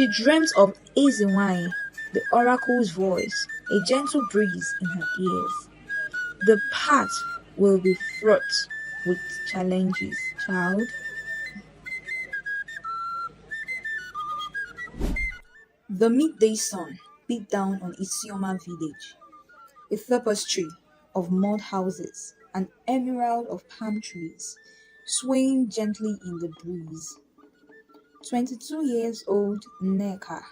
She dreamt of easy wine, the oracle's voice, a gentle breeze in her ears. The path will be fraught with challenges, child. The midday sun beat down on Isioma village, a tapestry of mud houses, an emerald of palm trees, swaying gently in the breeze. 22 years old Neka,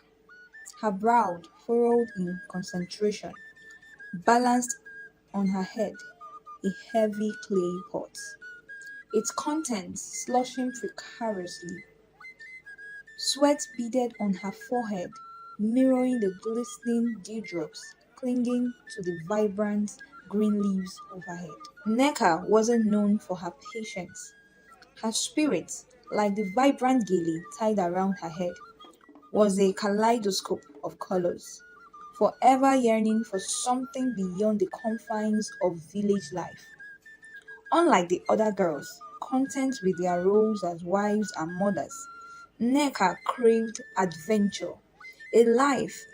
her brow furrowed in concentration, balanced on her head a heavy clay pot, its contents sloshing precariously. Sweat beaded on her forehead, mirroring the glistening dewdrops clinging to the vibrant green leaves overhead. Neka wasn't known for her patience. Her spirit, like the vibrant gilly tied around her head, was a kaleidoscope of colors, forever yearning for something beyond the confines of village life. Unlike the other girls, content with their roles as wives and mothers, Neka craved adventure, a life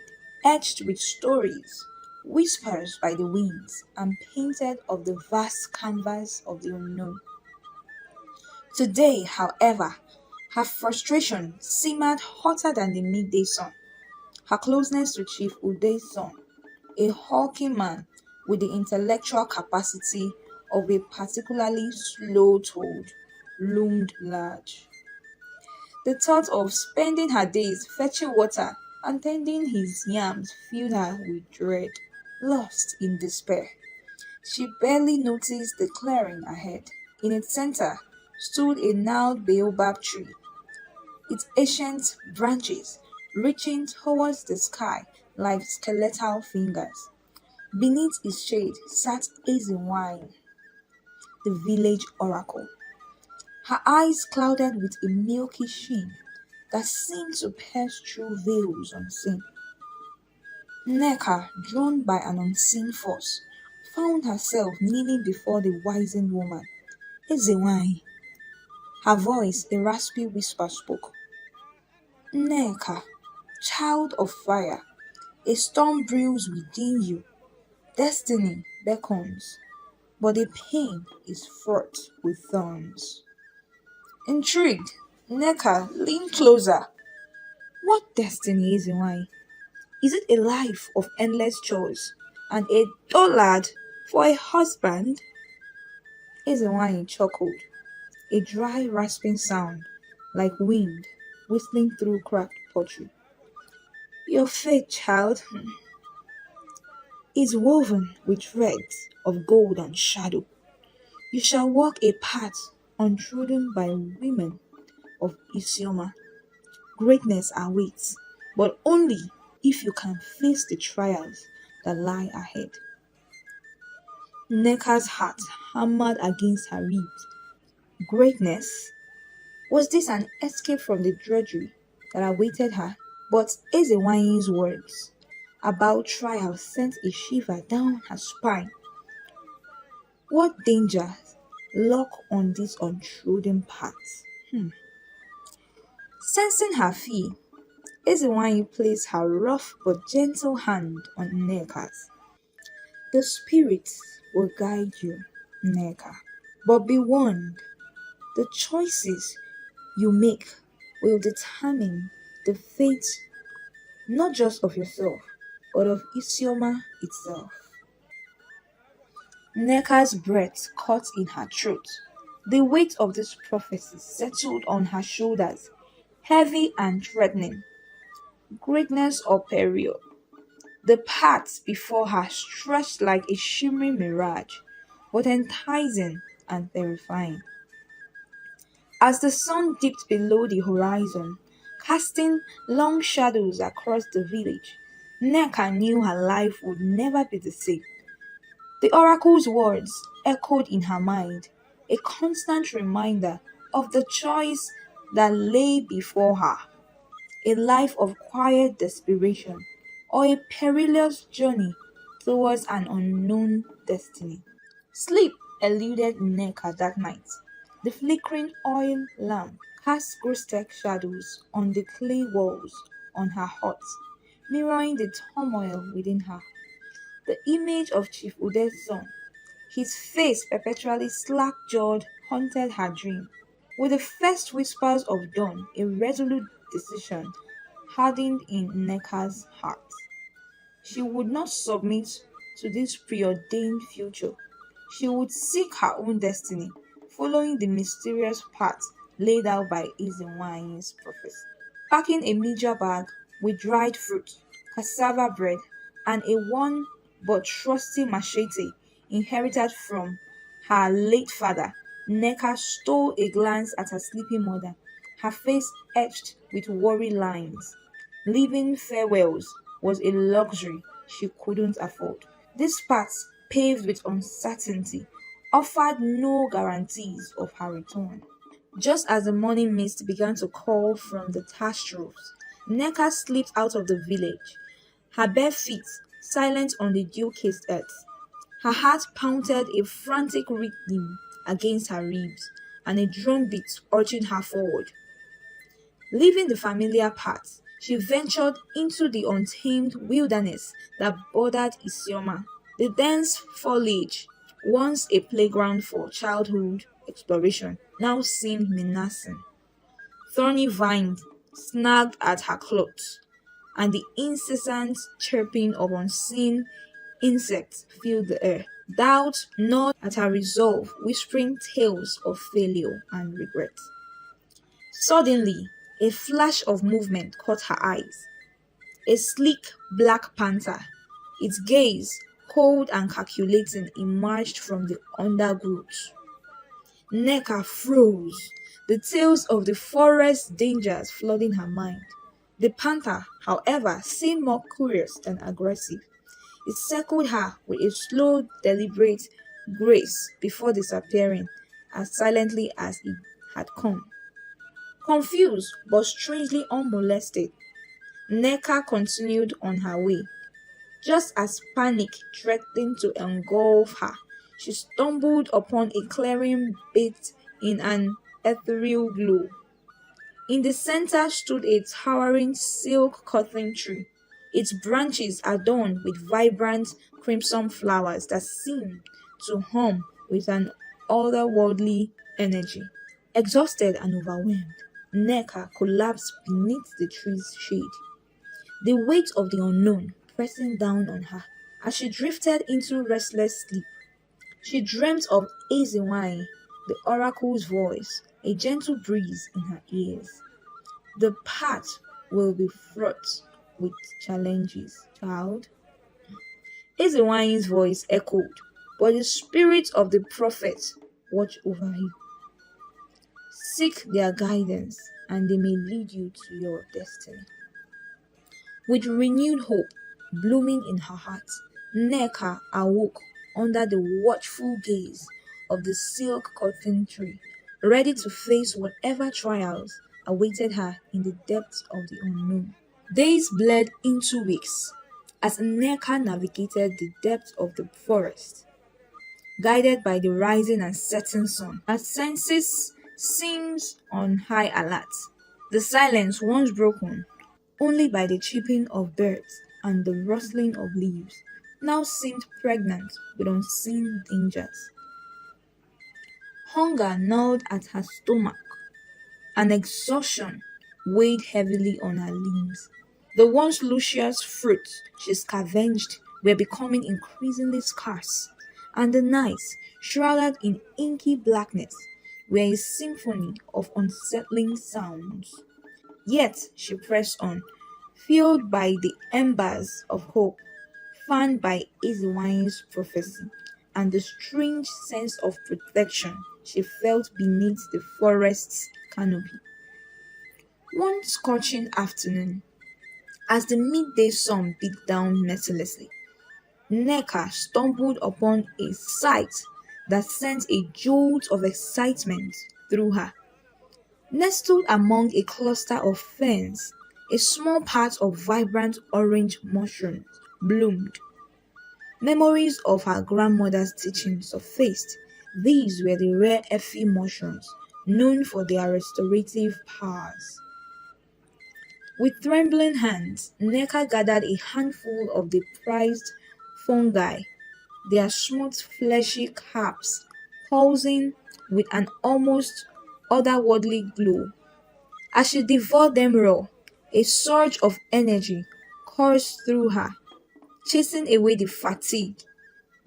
etched with stories, whispers by the winds, and painted of the vast canvas of the unknown. Today, however, her frustration simmered hotter than the midday sun. Her closeness to Chief Ude's son, a hulking man with the intellectual capacity of a particularly slow toad, loomed large. The thought of spending her days fetching water and tending his yams filled her with dread. Lost in despair, she barely noticed the clearing ahead. In its center stood a gnarled baobab tree, its ancient branches reaching towards the sky like skeletal fingers. Beneath its shade sat Ezenwine, the village oracle, her eyes clouded with a milky sheen that seemed to pierce through veils unseen. Neka, drawn by an unseen force, found herself kneeling before the wizened woman. Ezenwine, her voice a raspy whisper spoke. Neka, child of fire, a storm brews within you. Destiny beckons, but the pain is fraught with thorns. Intrigued, Neka leaned closer. What destiny is in wine? Is it a life of endless chores and a dullard for a husband? Ezenwine chuckled, a dry rasping sound like wind whistling through cracked pottery. Your fate, child, is woven with threads of gold and shadow. You shall walk a path untrodden by women of Isioma. Greatness awaits, but only if you can face the trials that lie ahead. Neka's heart hammered against her ribs. Greatness? Was this an escape from the drudgery that awaited her? But Ezewanyi's words about trial sent a shiver down her spine. What dangers lurk on this untrodden path? Sensing her fear, Ezewanyi placed her rough but gentle hand on Neka's. The spirits will guide you, Neka. But be warned, the choices you make will determine the fate not just of yourself, but of Isioma itself. Neka's breath caught in her throat. The weight of this prophecy settled on her shoulders, heavy and threatening. Greatness or peril? The path before her stretched like a shimmering mirage, but enticing and terrifying. As the sun dipped below the horizon, casting long shadows across the village, Neka knew her life would never be the same. The oracle's words echoed in her mind, a constant reminder of the choice that lay before her, a life of quiet desperation or a perilous journey towards an unknown destiny. Sleep eluded Neka that night. The flickering oil lamp cast grotesque shadows on the clay walls on her heart, mirroring the turmoil within her. The image of Chief Ude's son, his face perpetually slack-jawed, haunted her dream. With the first whispers of dawn, a resolute decision hardened in Nneka's heart. She would not submit to this preordained future. She would seek her own destiny, following the mysterious path laid out by Izenwany's prophecy. Packing a meager bag with dried fruit, cassava bread, and a worn but trusty machete inherited from her late father, Nneka stole a glance at her sleeping mother, her face etched with worry lines. Leaving farewells was a luxury she couldn't afford. This path, paved with uncertainty, offered no guarantees of her return. Just as the morning mist began to call from the thatched roofs, Nneka slipped out of the village, her bare feet silent on the dew-kissed earth. Her heart pounded a frantic rhythm against her ribs, and a drumbeat urging her forward. Leaving the familiar path, she ventured into the untamed wilderness that bordered Isioma. The dense foliage, once a playground for childhood exploration, now seemed menacing. Thorny vines snagged at her clothes, and the incessant chirping of unseen insects filled the air. Doubt gnawed at her resolve, whispering tales of failure and regret. Suddenly, a flash of movement caught her eyes. A sleek black panther, its gaze cold and calculating, emerged from the undergrowth. Nneka froze, the tales of the forest dangers flooding her mind. The panther, however, seemed more curious than aggressive. It circled her with a slow, deliberate grace before disappearing as silently as it had come. Confused but strangely unmolested, Nneka continued on her way. Just as panic threatened to engulf her, she stumbled upon a clearing bathed in an ethereal glow. In the center stood a towering silk cotton tree, its branches adorned with vibrant crimson flowers that seemed to hum with an otherworldly energy. Exhausted and overwhelmed, Nneka collapsed beneath the tree's shade, the weight of the unknown pressing down on her. As she drifted into restless sleep, she dreamt of Ezenwai, the oracle's voice, a gentle breeze in her ears. The path will be fraught with challenges, child. Ezenwai's voice echoed, but the spirit of the prophet watched over you. Seek their guidance, and they may lead you to your destiny. With renewed hope blooming in her heart, Nneka awoke under the watchful gaze of the silk cotton tree, ready to face whatever trials awaited her in the depths of the unknown. Days bled into weeks as Nneka navigated the depths of the forest, guided by the rising and setting sun. Her senses seemed on high alert. The silence, once broken only by the chirping of birds and the rustling of leaves, now seemed pregnant with unseen dangers. Hunger gnawed at her stomach, and exhaustion weighed heavily on her limbs. The once luscious fruits she scavenged were becoming increasingly scarce, and the nights, shrouded in inky blackness, were a symphony of unsettling sounds. Yet she pressed on, fueled by the embers of hope, fanned by Ezenwany's prophecy, and the strange sense of protection she felt beneath the forest's canopy. One scorching afternoon, as the midday sun beat down mercilessly, Nneka stumbled upon a sight that sent a jolt of excitement through her. Nestled among a cluster of ferns, a small patch of vibrant orange mushrooms bloomed. Memories of her grandmother's teaching surfaced. These were the rare Effie mushrooms, known for their restorative powers. With trembling hands, Neka gathered a handful of the prized fungi, their smooth fleshy caps pulsing with an almost otherworldly glow. As she devoured them raw, a surge of energy coursed through her, chasing away the fatigue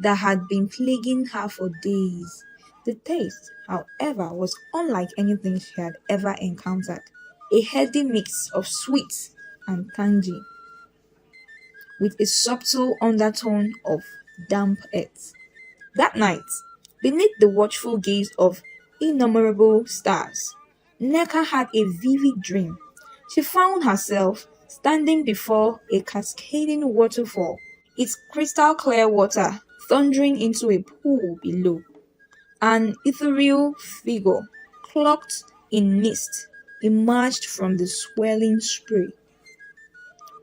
that had been plaguing her for days. The taste, however, was unlike anything she had ever encountered. A heady mix of sweet and tangy, with a subtle undertone of damp earth. That night, beneath the watchful gaze of innumerable stars, Neka had a vivid dream. She found herself standing before a cascading waterfall, its crystal clear water thundering into a pool below. An ethereal figure, cloaked in mist, emerged from the swirling spray.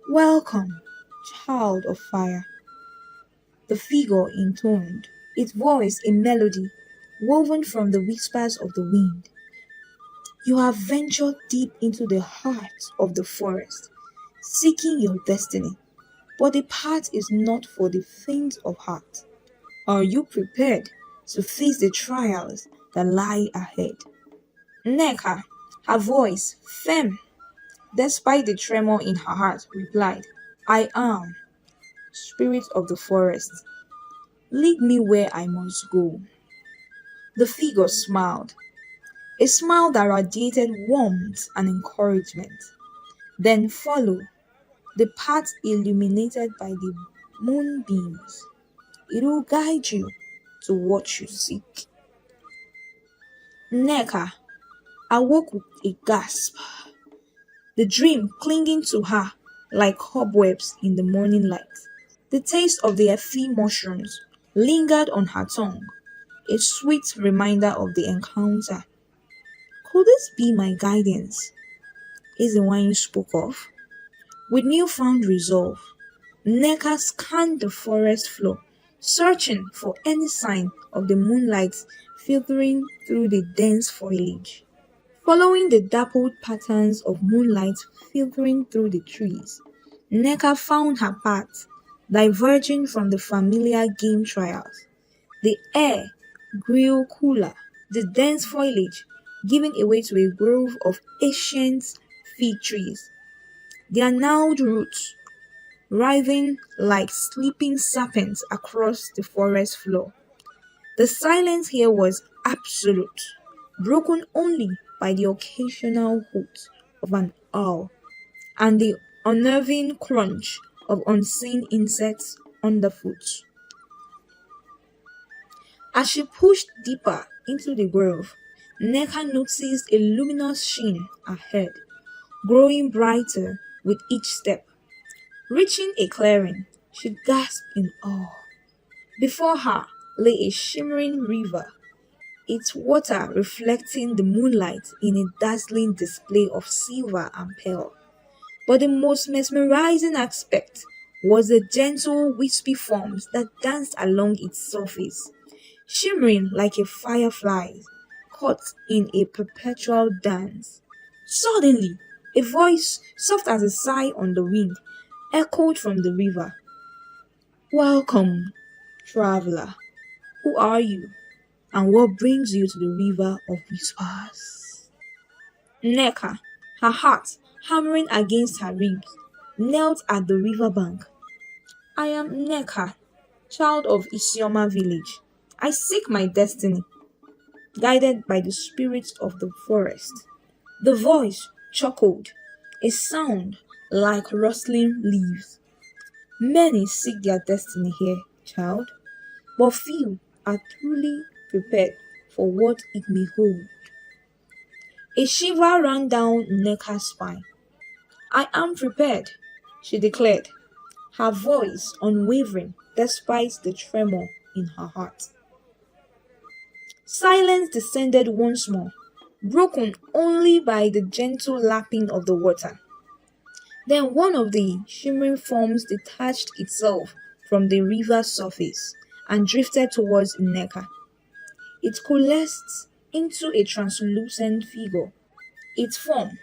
Welcome, child of fire, the figure intoned, its voice a melody woven from the whispers of the wind. You have ventured deep into the heart of the forest, seeking your destiny, but the path is not for the faint of heart. Are you prepared to face the trials that lie ahead? Neka, her voice firm despite the tremor in her heart, replied, I am, spirit of the forest. Lead me where I must go. The figure smiled, a smile that radiated warmth and encouragement. Then follow the path illuminated by the moonbeams. It will guide you to what you seek. Neka awoke with a gasp, the dream clinging to her like cobwebs in the morning light. The taste of the efi mushrooms lingered on her tongue, a sweet reminder of the encounter. Could this be my guidance? Is the one you spoke of? With newfound resolve, Neka scanned the forest floor, searching for any sign of the moonlight filtering through the dense foliage. Following the dappled patterns of moonlight filtering through the trees, Neka found her path, diverging from the familiar game trails. The air grew cooler, the dense foliage giving way to a grove of ancient fig trees, their gnarled roots writhing like sleeping serpents across the forest floor. The silence here was absolute, broken only by the occasional hoot of an owl and the unnerving crunch of unseen insects underfoot. As she pushed deeper into the grove, Neka noticed a luminous sheen ahead, growing brighter with each step. Reaching a clearing, she gasped in awe. Before her lay a shimmering river, its water reflecting the moonlight in a dazzling display of silver and pearl. But the most mesmerizing aspect was the gentle, wispy forms that danced along its surface, shimmering like a firefly caught in a perpetual dance. Suddenly, a voice, soft as a sigh on the wind, echoed from the river. Welcome, traveler. Who are you? And what brings you to the river of whispers? Neka, her heart hammering against her ribs, knelt at the river bank. I am Neka, child of Isioma village. I seek my destiny, guided by the spirits of the forest. The voice chuckled, a sound like rustling leaves. Many seek their destiny here, child, but few are truly prepared for what it may hold. A shiver ran down Neka's spine. I am prepared, she declared, her voice unwavering despite the tremor in her heart. Silence descended once more, broken only by the gentle lapping of the water. Then one of the shimmering forms detached itself from the river's surface and drifted towards Neka. It coalesced into a translucent figure, its form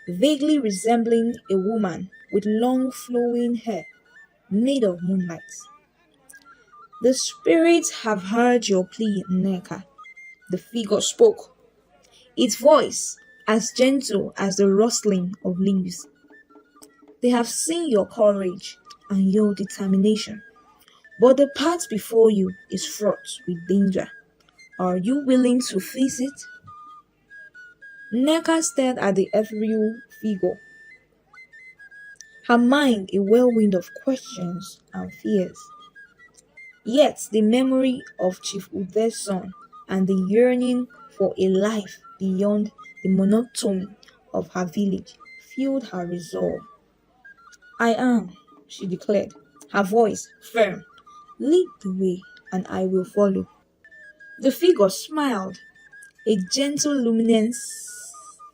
vaguely resembling a woman with long flowing hair made of moonlight. The spirits have heard your plea, Neka. The figure spoke, its voice as gentle as the rustling of leaves. They have seen your courage and your determination, but the path before you is fraught with danger. Are you willing to face it? Neka stared at the ethereal figure, her mind a whirlwind of questions and fears. Yet the memory of Chief Ude's son and the yearning for a life beyond the monotony of her village fueled her resolve. I am, she declared, her voice firm. Lead the way, and I will follow. The figure smiled, a gentle luminance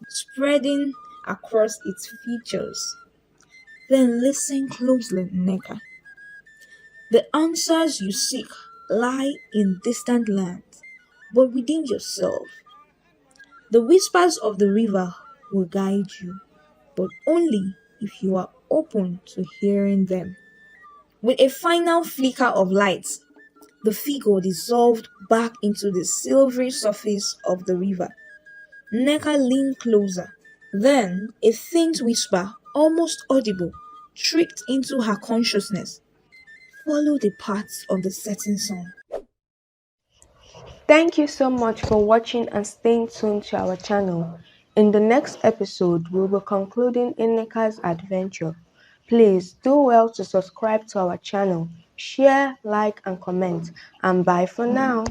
spreading across its features. Then listen closely, Neka. The answers you seek lie in distant lands, but within yourself. The whispers of the river will guide you, but only if you are open to hearing them. With a final flicker of light, the figure dissolved back into the silvery surface of the river. Neka leaned closer. Then a faint whisper, almost audible, tricked into her consciousness. Follow the paths of the setting sun. Thank you so much for watching and staying tuned to our channel. In the next episode, we will be concluding NNEKA'S adventure. Please do well to subscribe to our channel, share, like, and comment. And bye for now.